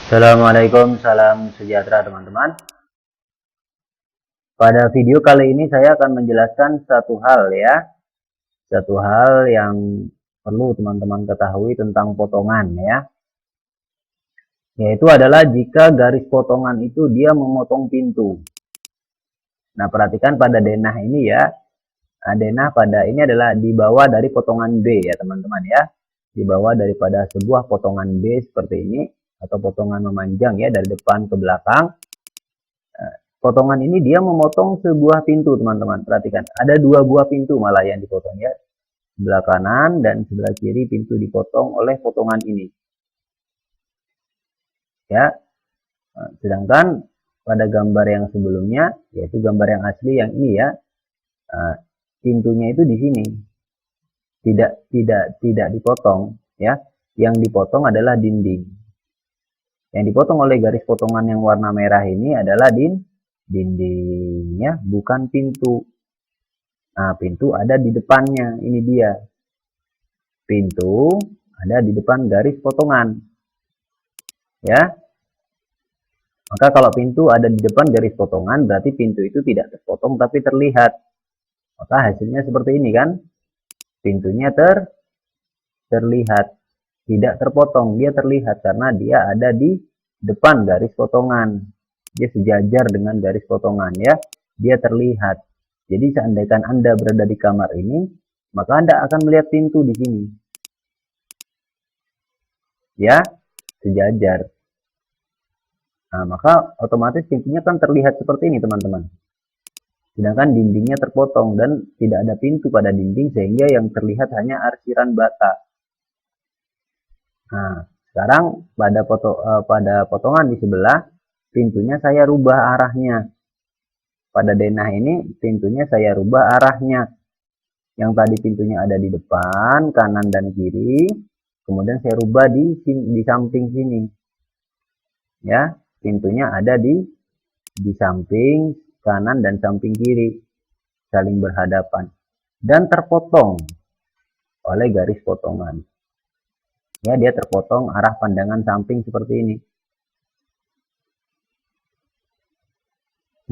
Assalamualaikum, salam sejahtera teman-teman. Pada video kali ini saya akan menjelaskan satu hal ya. Satu hal yang perlu teman-teman ketahui tentang potongan ya. Yaitu adalah jika garis potongan itu dia memotong pintu. Nah, perhatikan pada denah ini ya. Nah, denah pada ini adalah di bawah dari potongan B ya teman-teman ya. Di bawah daripada sebuah potongan B seperti ini. Atau potongan memanjang ya dari depan ke belakang. Potongan ini dia memotong sebuah pintu teman-teman. Perhatikan, ada dua buah pintu malah yang dipotong ya. Sebelah kanan dan sebelah kiri pintu dipotong oleh potongan ini. Ya. Sedangkan pada gambar yang sebelumnya, yaitu gambar yang asli yang ini ya, pintunya itu di sini. Tidak dipotong ya. Yang dipotong adalah dinding. Yang dipotong oleh garis potongan yang warna merah ini adalah dindingnya, bukan pintu. Nah, pintu ada di depannya, ini dia. Pintu ada di depan garis potongan. Ya. Maka kalau pintu ada di depan garis potongan, berarti pintu itu tidak terpotong tapi terlihat. Maka hasilnya seperti ini kan. Pintunya terlihat. Tidak terpotong, dia terlihat karena dia ada di depan garis potongan. Dia sejajar dengan garis potongan ya. Dia terlihat. Jadi seandainya Anda berada di kamar ini, maka Anda akan melihat pintu di sini. Ya, sejajar. Nah, maka otomatis pintunya kan terlihat seperti ini teman-teman. Sedangkan dindingnya terpotong dan tidak ada pintu pada dinding sehingga yang terlihat hanya arsiran bata. Nah, sekarang pada potongan di sebelah, pintunya saya rubah arahnya. Pada denah ini, pintunya saya rubah arahnya. Yang tadi pintunya ada di depan, kanan dan kiri. Kemudian saya rubah di samping sini. Ya, pintunya ada di samping kanan dan samping kiri. Saling berhadapan. Dan terpotong oleh garis potongan. Ya, dia terpotong arah pandangan samping seperti ini.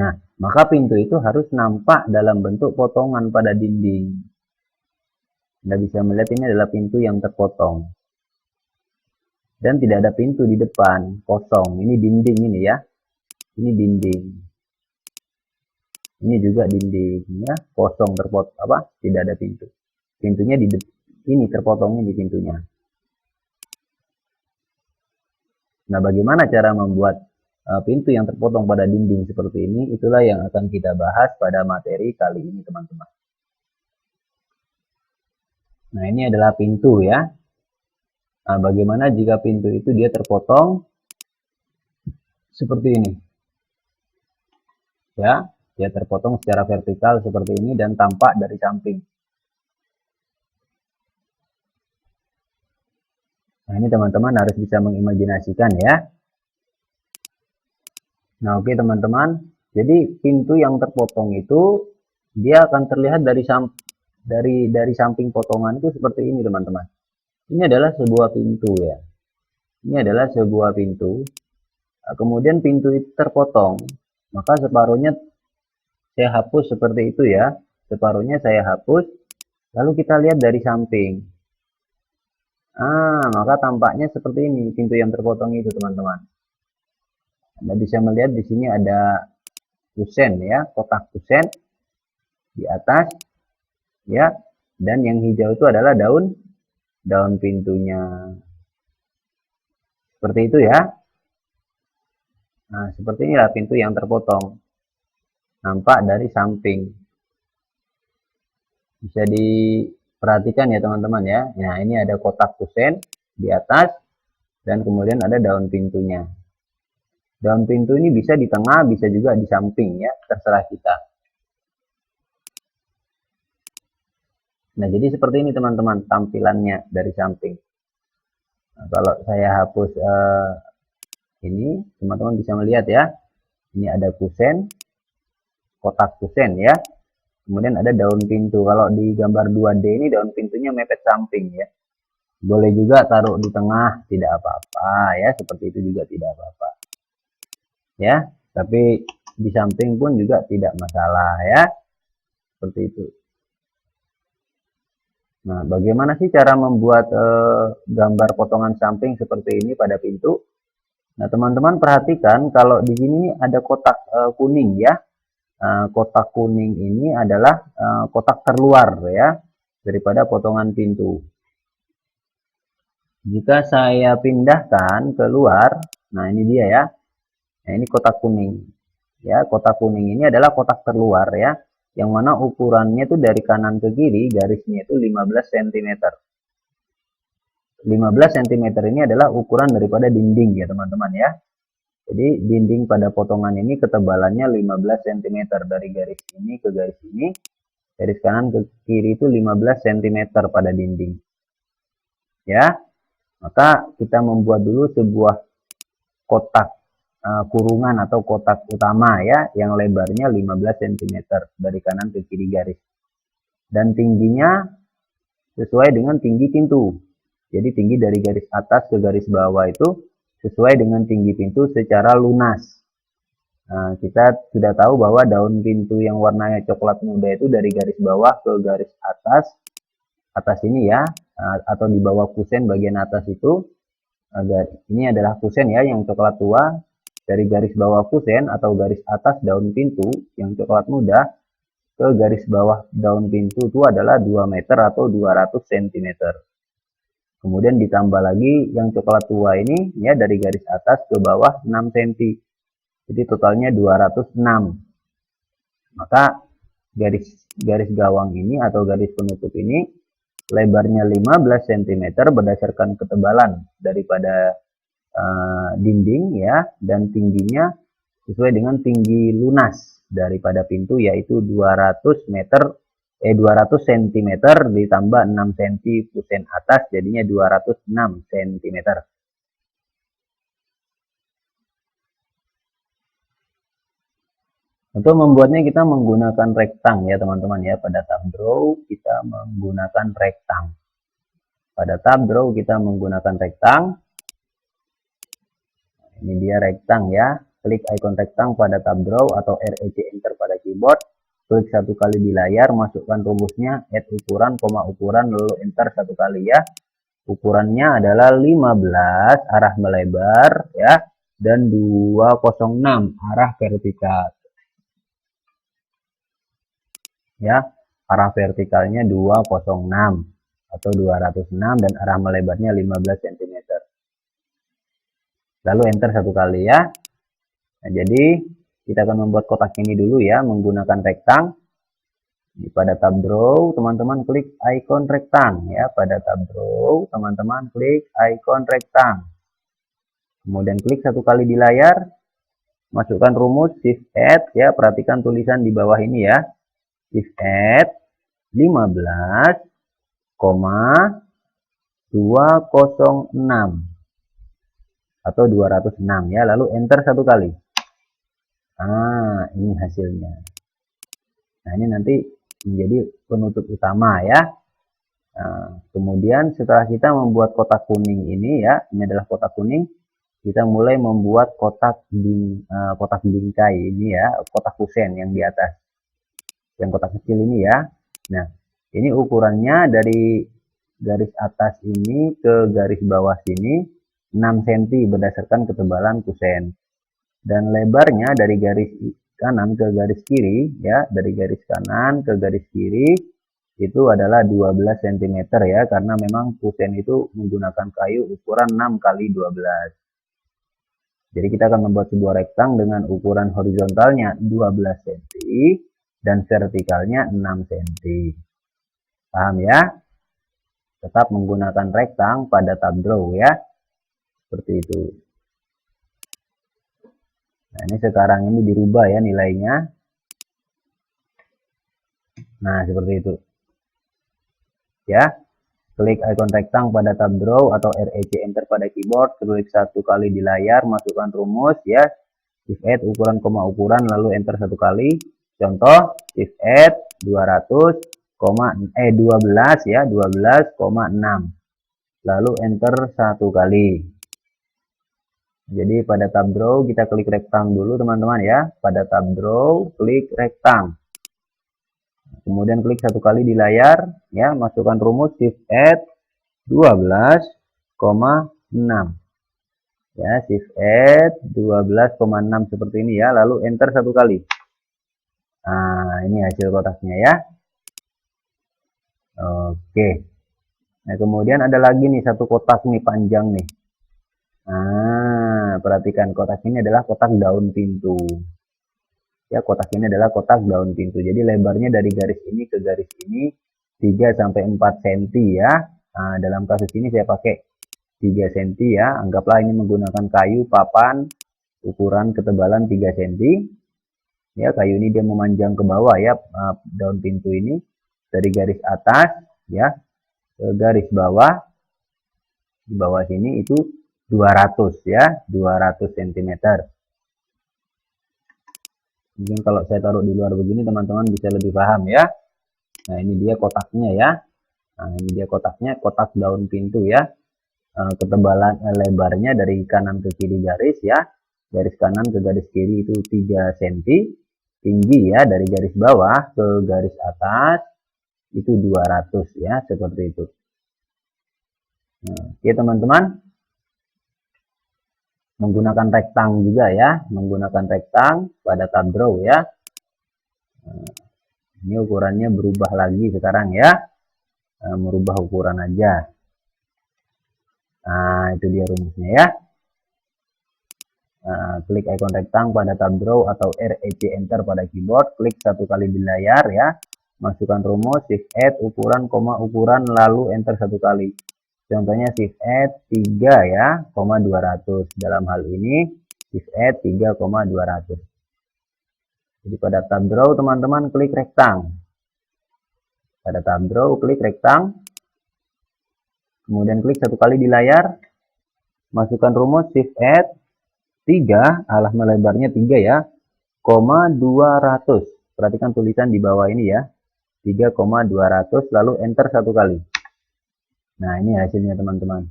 Nah, maka pintu itu harus nampak dalam bentuk potongan pada dinding. Anda bisa melihat ini adalah pintu yang terpotong. Dan tidak ada pintu di depan, kosong. Ini dinding ini ya. Ini dinding. Ini juga dinding ya, kosong terpotong tidak ada pintu. Pintunya ini terpotongnya di pintunya. Nah, bagaimana cara membuat pintu yang terpotong pada dinding seperti ini? Itulah yang akan kita bahas pada materi kali ini, teman-teman. Nah, ini adalah pintu ya. Nah, bagaimana jika pintu itu dia terpotong seperti ini? Ya, dia terpotong secara vertikal seperti ini dan tampak dari samping. Nah, ini teman-teman harus bisa mengimajinasikan ya. Nah, oke teman-teman. Jadi pintu yang terpotong itu dia akan terlihat dari samping potongan itu seperti ini, teman-teman. Ini adalah sebuah pintu ya. Ini adalah sebuah pintu. Nah, kemudian pintu itu terpotong. Maka separuhnya saya hapus seperti itu ya. Separuhnya saya hapus. Lalu kita lihat dari samping. Maka tampaknya seperti ini pintu yang terpotong itu, teman-teman. Anda bisa melihat di sini ada kusen ya, kotak kusen di atas ya, dan yang hijau itu adalah daun pintunya. Seperti itu ya. Nah, seperti inilah pintu yang terpotong. Nampak dari samping. Bisa diperhatikan ya teman-teman ya. Nah, ini ada kotak kusen di atas dan kemudian ada daun pintunya. Daun pintu ini bisa di tengah, bisa juga di samping ya, terserah kita. Nah, jadi seperti ini teman-teman tampilannya dari samping. Nah, kalau saya hapus ini, teman-teman bisa melihat ya. Ini ada kusen, kotak kusen ya. Kemudian ada daun pintu. Kalau di gambar 2D ini daun pintunya mepet samping ya. Boleh juga taruh di tengah, tidak apa-apa ya, seperti itu juga tidak apa-apa. Ya, tapi di samping pun juga tidak masalah ya. Seperti itu. Nah, bagaimana sih cara membuat gambar potongan samping seperti ini pada pintu? Nah, teman-teman perhatikan kalau di sini ada kotak kuning ya. Kotak kuning ini adalah kotak terluar ya daripada potongan pintu. Jika saya pindahkan keluar, nah ini dia ya. Nah, ini kotak kuning. Ya, kotak kuning ini adalah kotak terluar ya, yang mana ukurannya itu dari kanan ke kiri garisnya itu 15 cm. 15 cm ini adalah ukuran daripada dinding ya teman-teman ya. Jadi dinding pada potongan ini ketebalannya 15 cm dari garis ini ke garis ini. Garis kanan ke kiri itu 15 cm pada dinding. Ya. Maka kita membuat dulu sebuah kotak kurungan atau kotak utama ya yang lebarnya 15 cm dari kanan ke kiri garis. Dan tingginya sesuai dengan tinggi pintu. Jadi tinggi dari garis atas ke garis bawah itu sesuai dengan tinggi pintu secara lunas. Nah, kita sudah tahu bahwa daun pintu yang warnanya coklat muda itu dari garis bawah ke garis atas ini ya, atau di bawah kusen bagian atas itu. Ini adalah kusen ya yang coklat tua. Dari garis bawah kusen atau garis atas daun pintu yang coklat muda ke garis bawah daun pintu itu adalah 2 meter atau 200 cm. Kemudian ditambah lagi yang coklat tua ini ya dari garis atas ke bawah 6 cm. Jadi totalnya 206. Maka garis gawang ini atau garis penutup ini lebarnya 15 cm berdasarkan ketebalan daripada dinding ya, dan tingginya sesuai dengan tinggi lunas daripada pintu yaitu 200 cm ditambah 6 cm kusen atas jadinya 206 cm. Untuk membuatnya kita menggunakan rektang ya teman-teman ya. Pada tab draw kita menggunakan rektang. Pada tab draw kita menggunakan rektang. Ini dia rektang ya. Klik icon rektang pada tab draw atau REC enter pada keyboard. Klik satu kali di layar, masukkan rumusnya, add ukuran, koma ukuran, lalu enter satu kali ya. Ukurannya adalah 15 arah melebar ya, dan 206 arah vertikal. Ya, arah vertikalnya 206 atau 206 dan arah melebarnya 15 cm. Lalu enter satu kali ya. Nah, jadi kita akan membuat kotak ini dulu ya menggunakan rektang. Pada tab draw teman-teman klik icon rektang ya. Pada tab draw teman-teman klik icon rektang. Kemudian klik satu kali di layar. Masukkan rumus shift add ya. Perhatikan tulisan di bawah ini ya. Shift add 15,206 atau 206 ya, lalu enter satu kali. Nah, ini hasilnya. Nah, ini nanti menjadi penutup utama ya. Nah, kemudian setelah kita membuat kotak kuning ini ya, ini adalah kotak kuning, kita mulai membuat kotak bingkai ini ya, kotak kusen yang di atas. Yang kotak kecil ini ya. Nah, ini ukurannya dari garis atas ini ke garis bawah sini 6 cm berdasarkan ketebalan kusen. Dan lebarnya dari garis kanan ke garis kiri ya, dari garis kanan ke garis kiri itu adalah 12 cm ya, karena memang kusen itu menggunakan kayu ukuran 6 kali 12. Jadi kita akan membuat sebuah rektang dengan ukuran horizontalnya 12 cm dan vertikalnya 6 cm. Paham ya? Tetap menggunakan rektang pada tab draw ya. Seperti itu. Nah, ini sekarang ini dirubah ya nilainya. Nah, seperti itu. Ya. Klik icon rektang pada tab draw atau REC enter pada keyboard, klik satu kali di layar, masukkan rumus ya. Shift add ukuran koma ukuran lalu enter satu kali. Contoh shift add 12 ya, 12,6. lalu enter 1 kali. Jadi pada tab draw kita klik rektang dulu teman-teman ya. Pada tab draw klik rektang. Kemudian klik 1 kali di layar ya, masukkan rumus shift add 12,6. Ya, shift add 12,6 seperti ini ya, lalu enter 1 kali. Nah, ini hasil kotaknya ya. Oke. Nah, kemudian ada lagi nih satu kotak nih panjang nih. Nah, perhatikan kotak ini adalah kotak daun pintu. Ya, kotak ini adalah kotak daun pintu. Jadi lebarnya dari garis ini ke garis ini 3 sampai 4 cm ya. Nah, dalam kasus ini saya pakai 3 cm ya. Anggaplah ini menggunakan kayu papan ukuran ketebalan 3 cm. Ya, kayu ini dia memanjang ke bawah ya, daun pintu ini dari garis atas ya ke garis bawah. Di bawah sini itu 200 ya, 200 cm. Mungkin kalau saya taruh di luar begini teman-teman bisa lebih paham ya. Nah, ini dia kotaknya ya. Nah, ini dia kotaknya, kotak daun pintu ya. Ketebalan lebarnya dari kanan ke kiri garis ya. Garis kanan ke garis kiri itu 3 cm. Tinggi ya dari garis bawah ke garis atas itu 200 ya, seperti itu. Nah, oke teman-teman. Menggunakan rektang juga ya, menggunakan rektang pada tab draw ya. Nah, ini ukurannya berubah lagi sekarang ya, merubah ukuran aja. Nah, itu dia rumusnya ya. Nah, klik ikon rektang pada tab draw atau REC enter pada keyboard, klik 1 kali di layar ya, masukkan rumus shift add ukuran, ukuran lalu enter 1 kali. Contohnya shift add 3 ya, 200. Dalam hal ini shift add 3,200. Jadi pada tab draw teman-teman klik rektang. Pada tab draw klik rektang. Kemudian klik 1 kali di layar. Masukkan rumus shift add 3, melebarnya 3 ya, 200. Perhatikan tulisan di bawah ini ya. 3,200 lalu enter 1 kali. Nah, ini hasilnya teman-teman.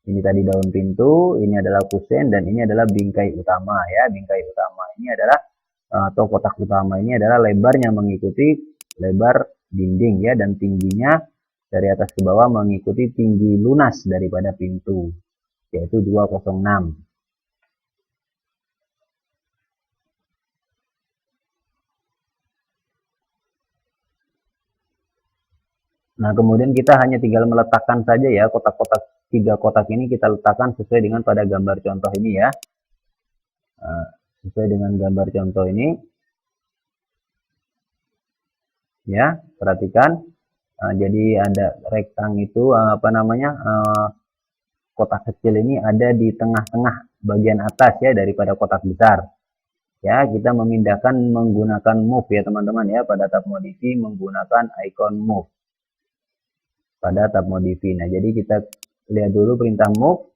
Ini tadi daun pintu, ini adalah kusen, dan ini adalah bingkai utama ya. Bingkai utama ini adalah atau kotak utama ini adalah lebarnya mengikuti lebar dinding ya, dan tingginya dari atas ke bawah mengikuti tinggi lunas daripada pintu, yaitu 206. Nah, kemudian kita hanya tinggal meletakkan saja ya, kotak-kotak 3 kotak ini kita letakkan sesuai dengan pada gambar contoh ini ya. Nah, sesuai dengan gambar contoh ini. Ya, perhatikan. Jadi ada rektang itu kotak kecil ini ada di tengah-tengah bagian atas ya daripada kotak besar. Ya, kita memindahkan menggunakan move ya teman-teman ya, pada tab modify menggunakan icon move. Pada tab modify. Nah, jadi kita lihat dulu perintah move.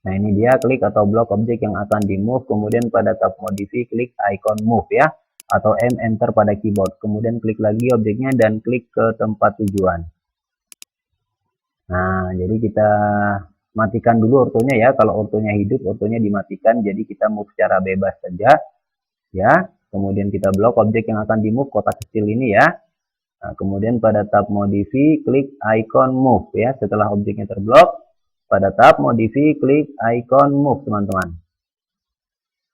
Nah, ini dia klik atau blok objek yang akan di move, kemudian pada tab modify klik icon move ya, atau M enter pada keyboard, kemudian klik lagi objeknya dan klik ke tempat tujuan. Nah, jadi kita matikan dulu ortonya ya. Kalau ortonya hidup, ortonya dimatikan, jadi kita move secara bebas saja ya. Kemudian kita blok objek yang akan di move, kotak kecil ini ya. Nah, kemudian pada tab modify klik icon move ya. Setelah objeknya terblok, pada tab modify klik icon move teman-teman.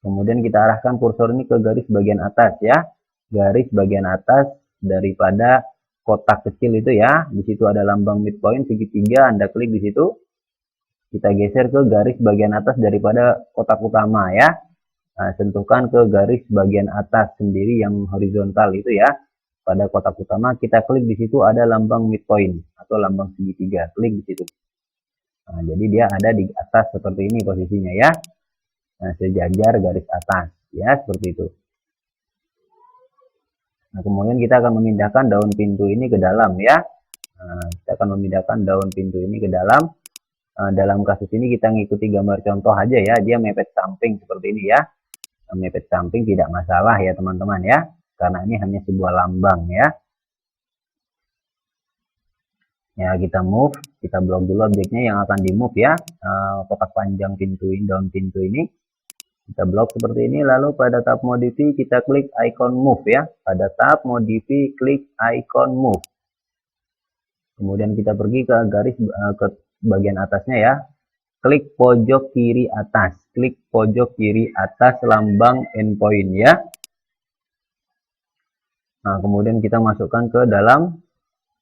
Kemudian kita arahkan kursor ini ke garis bagian atas ya. Garis bagian atas daripada kotak kecil itu ya. Di situ ada lambang midpoint segitiga, Anda klik di situ. Kita geser ke garis bagian atas daripada kotak utama ya. Nah, sentuhkan ke garis bagian atas sendiri yang horizontal itu ya. Pada kotak utama kita klik di situ ada lambang midpoint atau lambang segitiga, klik di situ. Nah, jadi dia ada di atas seperti ini posisinya ya. Nah, sejajar garis atas ya, seperti itu. Nah, kemudian kita akan memindahkan daun pintu ini ke dalam ya. Nah, kita akan memindahkan daun pintu ini ke dalam. Dalam kasus ini kita ngikuti gambar contoh aja ya, dia mepet samping seperti ini ya. Mepet samping tidak masalah ya teman-teman ya. karena ini hanya sebuah lambang ya. Ya, kita move, kita blok dulu objeknya yang akan di move ya. Kotak panjang pintu ini, daun pintu ini kita blok seperti ini. Lalu pada tab modify kita klik icon move ya. Pada tab modify klik icon move. Kemudian kita pergi ke garis ke bagian atasnya ya. Klik pojok kiri atas. Klik pojok kiri atas lambang endpoint ya. Nah, kemudian kita masukkan ke dalam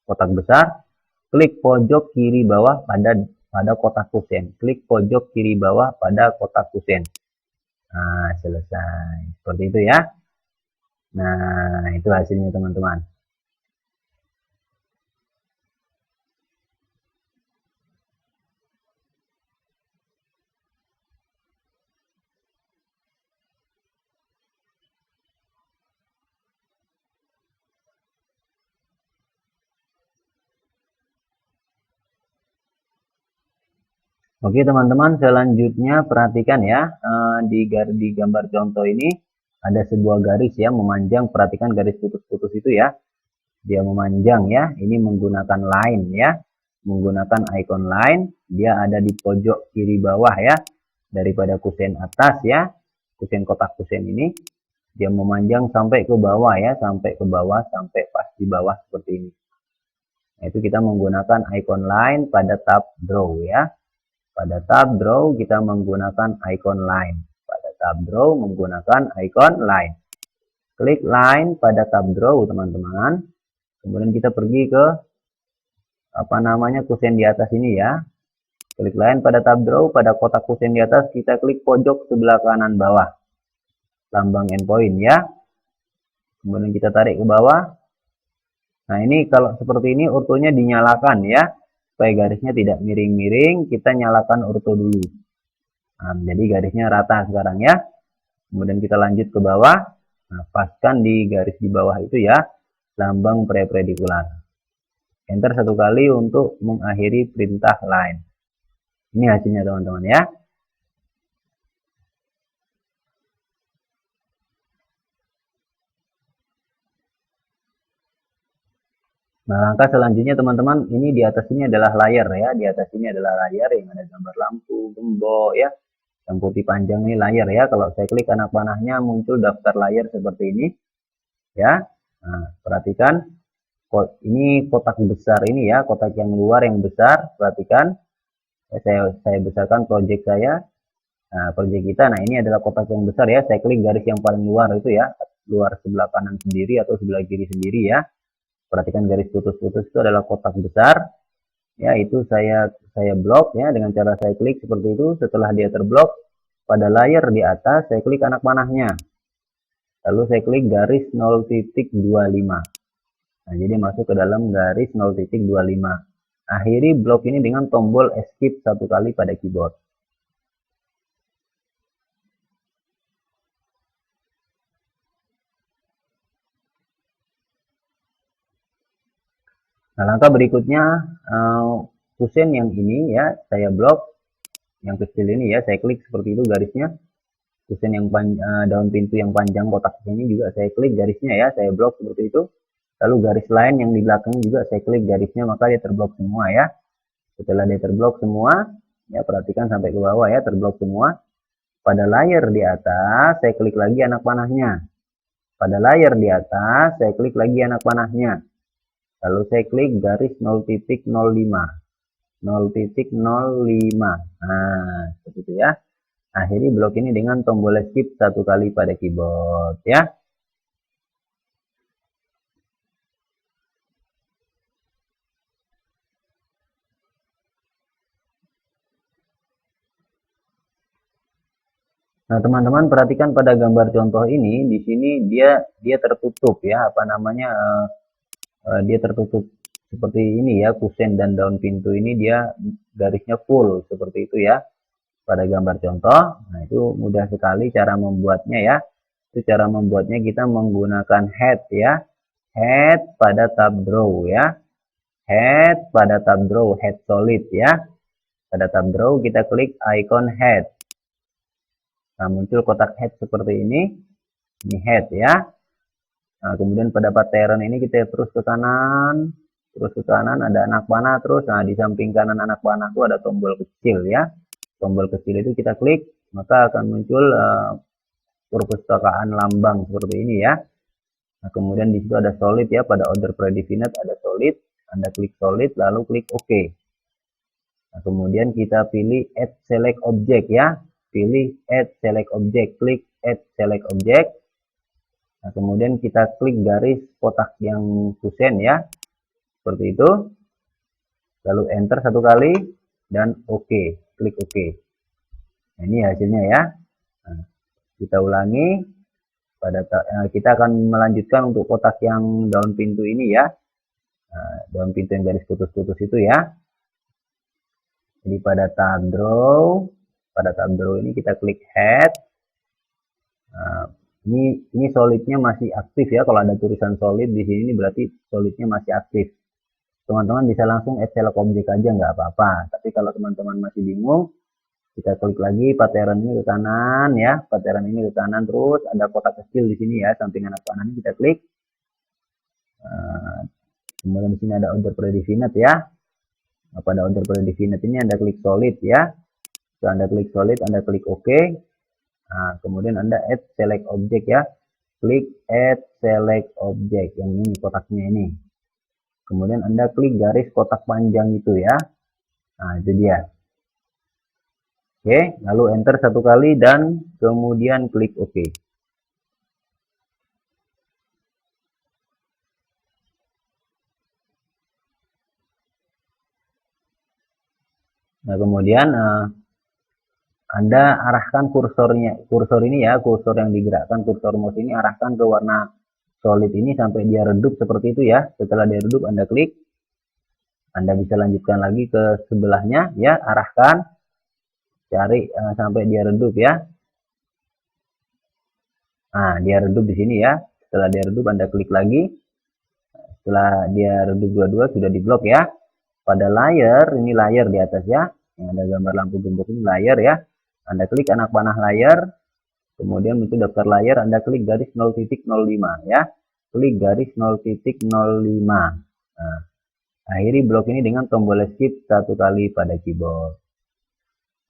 kotak besar. Klik pojok kiri bawah pada kotak kusen. Klik pojok kiri bawah pada kotak kusen. Nah, selesai. Seperti itu ya. Nah, itu hasilnya teman-teman. Oke teman-teman, selanjutnya perhatikan ya, di gambar contoh ini ada sebuah garis ya memanjang. Perhatikan garis putus-putus itu ya, dia memanjang ya. Ini menggunakan line ya, menggunakan icon line. Dia ada di pojok kiri bawah ya, daripada kusen atas ya, kusen kotak kusen ini dia memanjang sampai ke bawah ya, sampai ke bawah, sampai pas di bawah seperti ini. Nah, itu kita menggunakan icon line pada tab draw ya. Pada tab draw kita menggunakan icon line. Pada tab draw menggunakan icon line. Klik line pada tab draw teman-teman. Kemudian kita pergi ke kusen di atas ini ya. Klik line pada tab draw, pada kotak kusen di atas kita klik pojok sebelah kanan bawah. Lambang endpoint ya. Kemudian kita tarik ke bawah. Nah, ini kalau seperti ini ortonya dinyalakan ya. Supaya garisnya tidak miring-miring, kita nyalakan orto dulu. Nah, jadi garisnya rata sekarang ya. Kemudian kita lanjut ke bawah. Nah, paskan di garis di bawah itu ya, lambang perpendikular. Enter satu kali untuk mengakhiri perintah line. Ini hasilnya teman-teman ya. Nah, langkah selanjutnya teman-teman, ini di atas ini adalah layar ya. Di atas ini adalah layar yang ada gambar lampu, gembok ya. Yang putih panjang ini layar ya. Kalau saya klik anak panahnya muncul daftar layar seperti ini ya. Nah, perhatikan ini kotak besar ini ya, kotak yang luar yang besar. Perhatikan saya besarkan project saya. Nah, project kita. Nah, ini adalah kotak yang besar ya. Saya klik garis yang paling luar itu ya, luar sebelah kanan sendiri atau sebelah kiri sendiri ya. Perhatikan garis putus-putus itu adalah kotak besar. Ya, itu saya blok ya dengan cara saya klik seperti itu. Setelah dia terblok, pada layar di atas saya klik anak panahnya. Lalu saya klik garis 0.25. Nah, jadi masuk ke dalam garis 0.25. Akhiri blok ini dengan tombol escape satu kali pada keyboard. Nah, langkah berikutnya kusen yang ini ya, saya blok yang kecil ini ya, saya klik seperti itu garisnya. Kusen yang daun pintu yang panjang kotak ini juga saya klik garisnya ya, saya blok seperti itu. Lalu garis lain yang di belakang juga saya klik garisnya, maka dia terblok semua ya. Setelah dia terblok semua, ya perhatikan sampai ke bawah ya, terblok semua. Pada layar di atas saya klik lagi anak panahnya. Pada layar di atas saya klik lagi anak panahnya. Lalu saya klik garis 0.05. 0.05. Nah, seperti itu ya. Akhiri blok ini dengan tombol escape satu kali pada keyboard ya. Nah, teman-teman perhatikan pada gambar contoh ini, di sini dia tertutup ya, dia tertutup seperti ini ya, kusen dan daun pintu ini dia garisnya full seperti itu ya pada gambar contoh. Nah, itu mudah sekali cara membuatnya ya. Itu cara membuatnya kita menggunakan head ya, head pada tab draw ya, head pada tab draw, head solid ya. Pada tab draw kita klik icon head. Nah, muncul kotak head seperti ini head ya. Nah, kemudian pada pattern ini kita terus ke kanan, ada anak panah terus. Nah, di samping kanan anak panah itu ada tombol kecil ya. Tombol kecil itu kita klik, maka akan muncul perpustakaan lambang seperti ini ya. Nah, kemudian di situ ada solid ya, pada order predefinite ada solid. Anda klik solid lalu klik OK. Nah, kemudian kita pilih add select object ya. Pilih add select object, klik add select object. Nah, kemudian kita klik garis kotak yang kusen ya. Seperti itu. Lalu enter satu kali dan OK, klik OK. Nah, ini hasilnya ya. Nah, kita ulangi. Kita akan melanjutkan untuk kotak yang daun pintu ini ya. Nah, daun pintu yang garis putus-putus itu ya. Jadi pada tab draw ini kita klik head. Nah, ini solidnya masih aktif ya. Kalau ada tulisan solid di sini berarti solidnya masih aktif. Teman-teman bisa langsung add select object aja nggak apa-apa. Tapi kalau teman-teman masih bingung, kita klik lagi pattern ini ke kanan ya, pattern ini ke kanan terus ada kotak kecil di sini ya, samping anak panah ini kita klik. Kemudian di sini ada order predefinite ya. Nah, pada order predefinite ini Anda klik solid ya. Setelah Anda klik solid, Anda klik OK. Nah, kemudian Anda add select object ya. Klik add select object yang ini kotaknya ini. Kemudian Anda klik garis kotak panjang itu ya. Nah, itu dia. Oke, lalu enter satu kali dan kemudian klik OK. Nah, kemudian Anda arahkan kursor ini ya, kursor yang digerakkan, kursor mouse ini arahkan ke warna solid ini sampai dia redup seperti itu ya. Setelah dia redup Anda klik. Anda bisa lanjutkan lagi ke sebelahnya ya, arahkan. Cari sampai dia redup ya. Nah, dia redup di sini ya. Setelah dia redup Anda klik lagi. Setelah dia redup dua-dua sudah diblok ya. Pada layar, ini layar di atas ya. Yang ada gambar lampu gembok ini layar ya. Anda klik anak panah layar. Kemudian muncul daftar layar, Anda klik garis 0.05 ya. Klik garis 0.05. Nah, akhiri blok ini dengan tombol escape satu kali pada keyboard.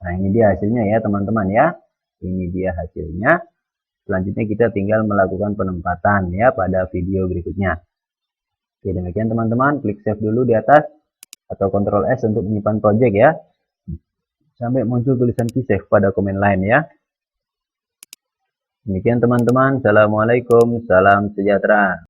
Nah, ini dia hasilnya ya teman-teman ya. Ini dia hasilnya. Selanjutnya kita tinggal melakukan penempatan ya pada video berikutnya. Oke, demikian teman-teman. Klik save dulu di atas atau Ctrl S untuk menyimpan project ya. Sampai muncul tulisan key save pada command line ya. Demikian teman-teman. Assalamualaikum. Salam sejahtera.